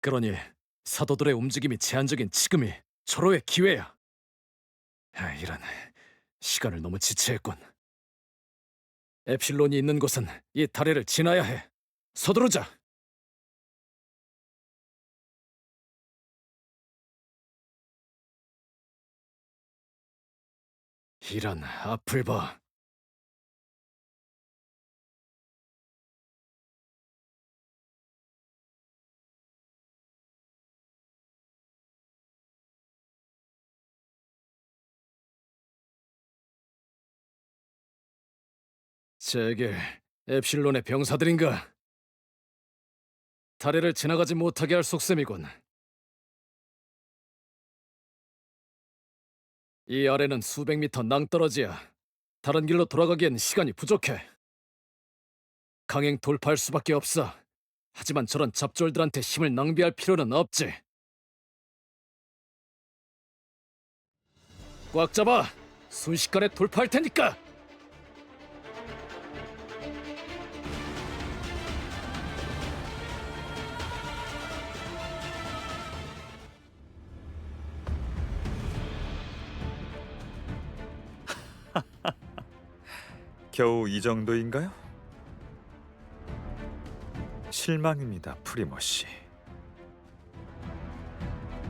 그러니 사도들의 움직임이 제한적인 지금이 절호의 기회야. 이런, 시간을 너무 지체했군. 엡실론이 있는 곳은 이 다리를 지나야 해. 서두르자. 이런, 앞을 봐. 제게 엡실론의 병사들인가? 다리를 지나가지 못하게 할 속셈이군. 이 아래는 수백 미터 낭떠러지야. 다른 길로 돌아가기엔 시간이 부족해. 강행 돌파할 수밖에 없어. 하지만 저런 잡졸들한테 힘을 낭비할 필요는 없지. 꽉 잡아! 순식간에 돌파할 테니까! 겨우 이 정도인가요? 실망입니다, 프리머시.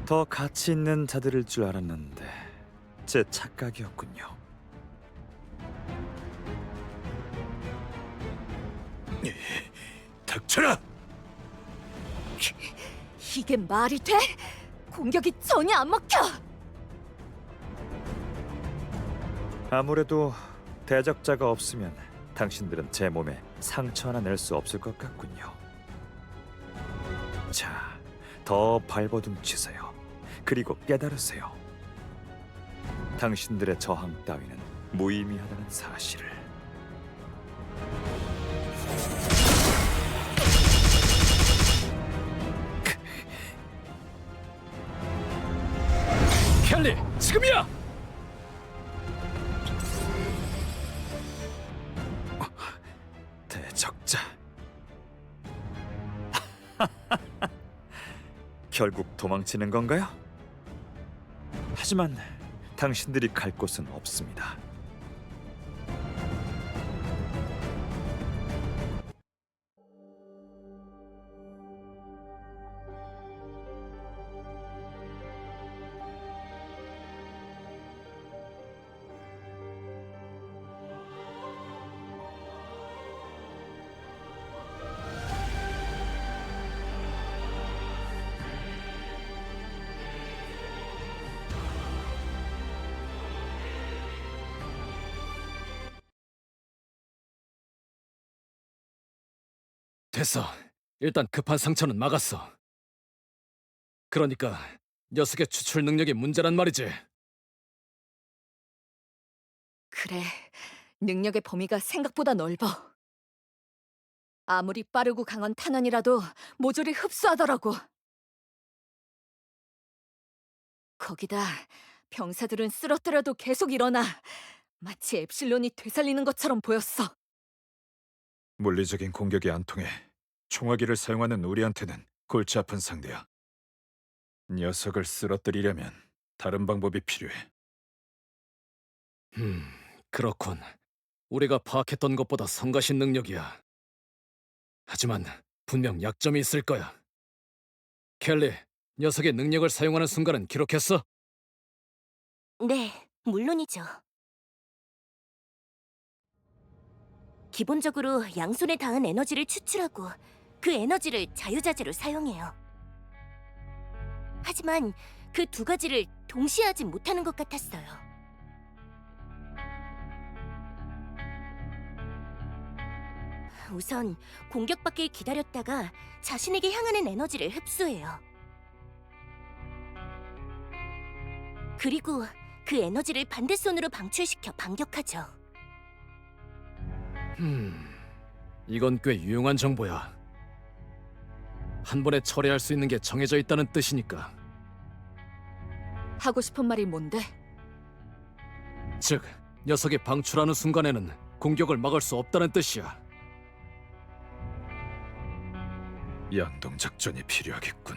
더 가치 있는 자들일 줄 알았는데 제 착각이었군요. 닥쳐라! 이게 말이 돼? 공격이 전혀 안 먹혀! 아무래도 대적자가 없으면 당신들은 제 몸에 상처 하나 낼 수 없을 것 같군요. 자, 더 발버둥치세요. 그리고 깨달으세요. 당신들의 저항 따위는 무의미하다는 사실을. 켈리, 지금이야! 대적자. 결국 도망치는 건가요? 하지만 당신들이 갈 곳은 없습니다. 됐어. 일단 급한 상처는 막았어. 그러니까 녀석의 추출 능력이 문제란 말이지. 그래, 능력의 범위가 생각보다 넓어. 아무리 빠르고 강한 탄환이라도 모조리 흡수하더라고. 거기다 병사들은 쓰러뜨려도 계속 일어나. 마치 엡실론이 되살리는 것처럼 보였어. 물리적인 공격이 안 통해 총화기를 사용하는 우리한테는 골치 아픈 상대야. 녀석을 쓰러뜨리려면 다른 방법이 필요해. 그렇군. 우리가 파악했던 것보다 성가신 능력이야. 하지만 분명 약점이 있을 거야. 켈리, 녀석의 능력을 사용하는 순간은 기록했어? 네, 물론이죠. 기본적으로 양손에 닿은 에너지를 추출하고 그 에너지를 자유자재로 사용해요. 하지만 그 두 가지를 동시에 하지 못하는 것 같았어요. 우선 공격받길 기다렸다가 자신에게 향하는 에너지를 흡수해요. 그리고 그 에너지를 반대손으로 방출시켜 반격하죠. 이건 꽤 유용한 정보야. 한 번에 처리할 수 있는 게 정해져 있다는 뜻이니까. 하고 싶은 말이 뭔데? 즉, 녀석이 방출하는 순간에는 공격을 막을 수 없다는 뜻이야. 양동 작전이 필요하겠군.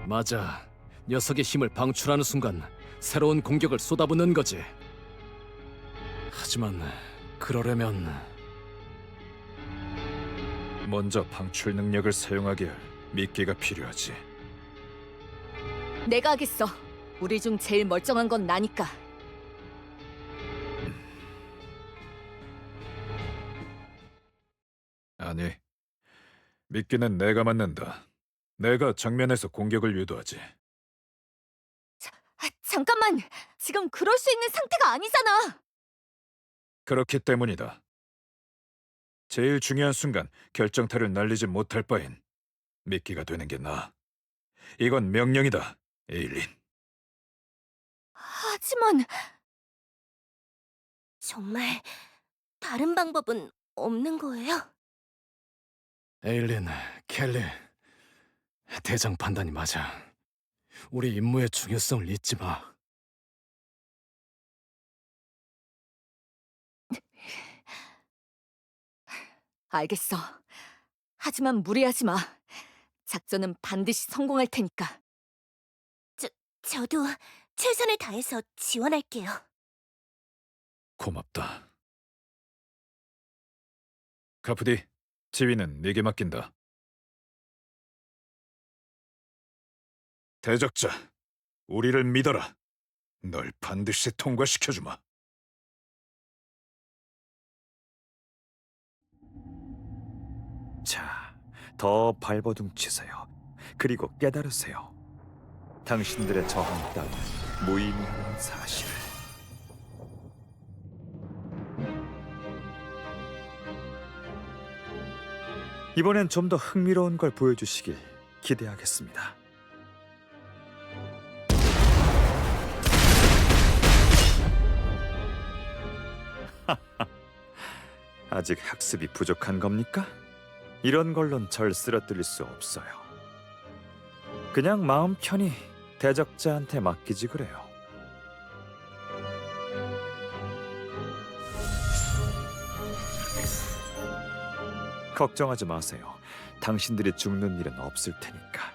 맞아. 녀석의 힘을 방출하는 순간 새로운 공격을 쏟아붓는 거지. 하지만 그러려면 먼저 방출 능력을 사용하게 할 미끼가 필요하지. 내가 하겠어. 우리 중 제일 멀쩡한 건 나니까. 아니, 미끼는 내가 맞는다. 내가 정면에서 공격을 유도하지. 잠깐만! 지금 그럴 수 있는 상태가 아니잖아! 그렇기 때문이다. 제일 중요한 순간 결정타를 날리지 못할 바엔 미끼가 되는 게 나아. 이건 명령이다, 에일린. 하지만 정말 다른 방법은 없는 거예요? 에일린, 켈리, 대장 판단이 맞아. 우리 임무의 중요성을 잊지 마. 알겠어. 하지만 무리하지 마. 작전은 반드시 성공할 테니까. 저도 최선을 다해서 지원할게요. 고맙다. 카프디, 지휘는 네게 맡긴다. 대적자, 우리를 믿어라. 널 반드시 통과시켜주마. 자, 더 발버둥치세요. 그리고 깨달으세요. 당신들의 저항 따위 무의미하다는 사실을. 이번엔 좀 더 흥미로운 걸 보여주시길 기대하겠습니다. 아직 학습이 부족한 겁니까? 이런 걸론 절 쓰러뜨릴 수 없어요. 그냥 마음 편히 대적자한테 맡기지 그래요. 걱정하지 마세요. 당신들이 죽는 일은 없을 테니까.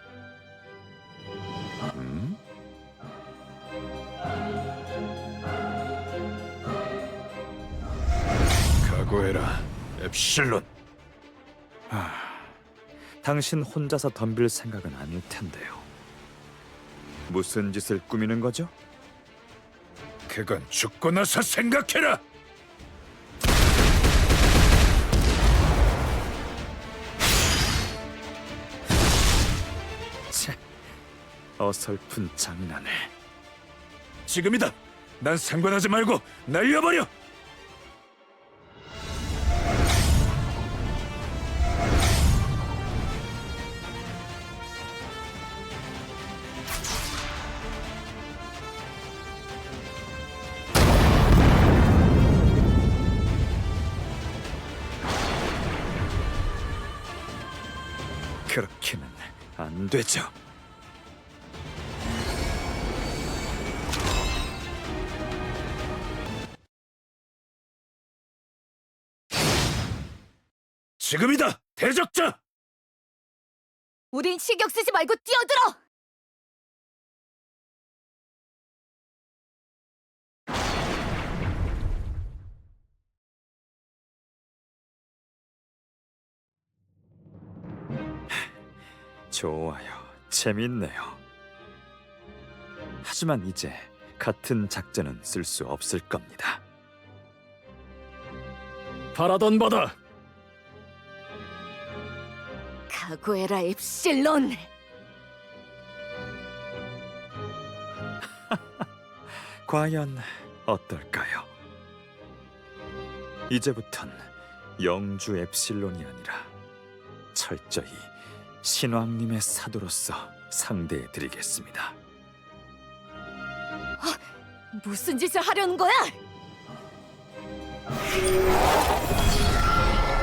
각오해라, 엡실론. 당신 혼자서 덤빌 생각은 아닐 텐데요. 무슨 짓을 꾸미는 거죠? 그건 죽고 나서 생각해라. 차, 어설픈 장난을. 지금이다. 난 상관하지 말고 날려버려. 그렇게는 안 되죠. 지금이다, 대적자! 우린 신경 쓰지 말고 뛰어들어! 좋아요. 재밌네요. 하지만 이제 같은 작전은 쓸 수 없을 겁니다. 바라던 바다. 각오해라, 엡실론! 과연 어떨까요? 이제부턴 영주 엡실론이 아니라 철저히 신왕님의 사도로서 상대해드리겠습니다. 무슨 짓을 하려는 거야?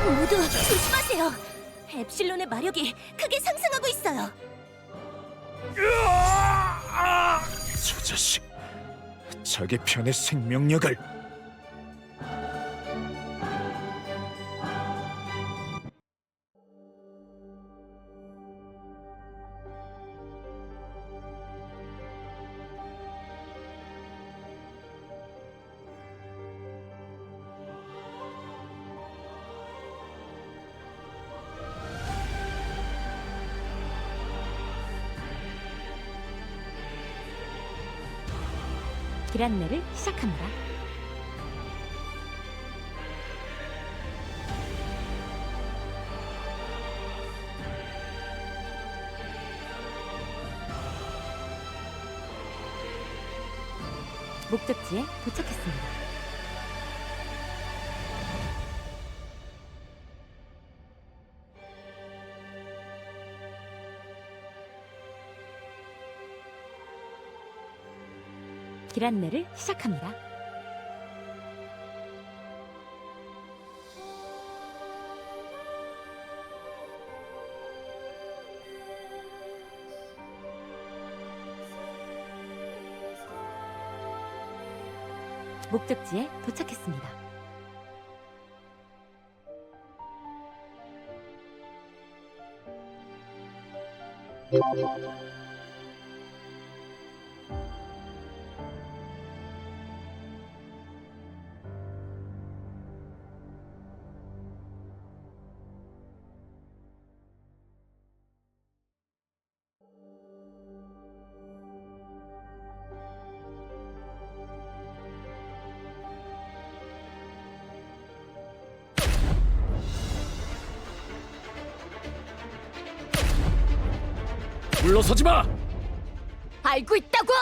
모두 조심하세요. 엡실론의 마력이 크게 상승하고 있어요. 저 자식, 적의 편의 생명력을. 길 안내를 시작합니다. 목적지에 도착했습니다. 길 안내를 시작합니다. 목적지에 도착했습니다. 물러서지 마! 알고 있다고!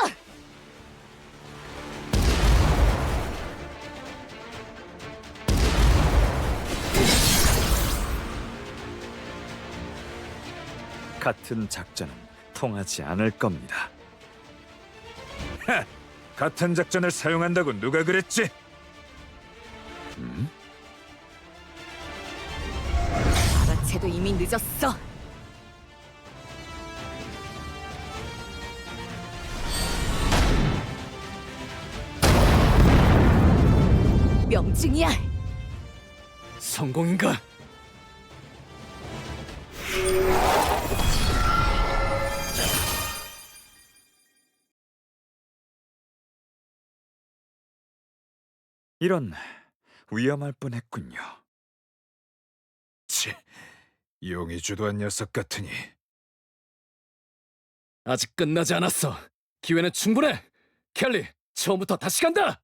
같은 작전은 통하지 않을 겁니다. 같은 작전을 사용한다고 누가 그랬지? 알아채도 이미 늦었어. 명중이야. 성공인가? 이런 위험할 뻔했군요. 치, 용이 주도한 녀석 같으니. 아직 끝나지 않았어. 기회는 충분해. 켈리, 처음부터 다시 간다.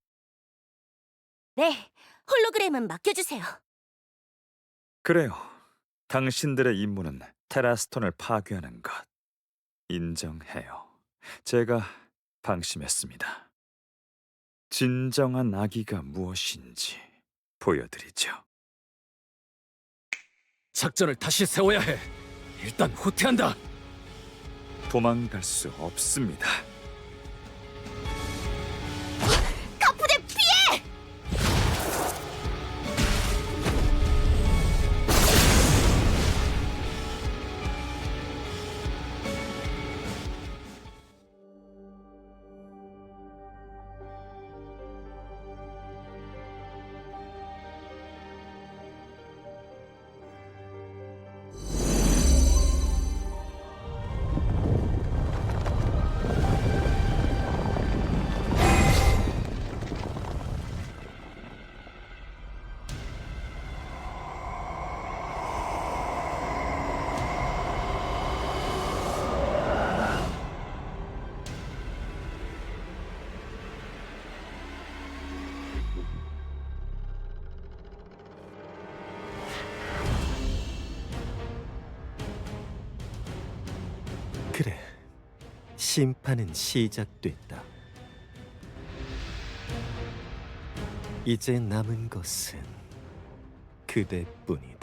네, 홀로그램은 맡겨주세요. 그래요. 당신들의 임무는 테라스톤을 파괴하는 것. 인정해요. 제가 방심했습니다. 진정한 악의가 무엇인지 보여드리죠. 작전을 다시 세워야 해. 일단 후퇴한다. 도망갈 수 없습니다. 카푸데 피해! 심판은 시작됐다. 이제 남은 것은 그대뿐이다.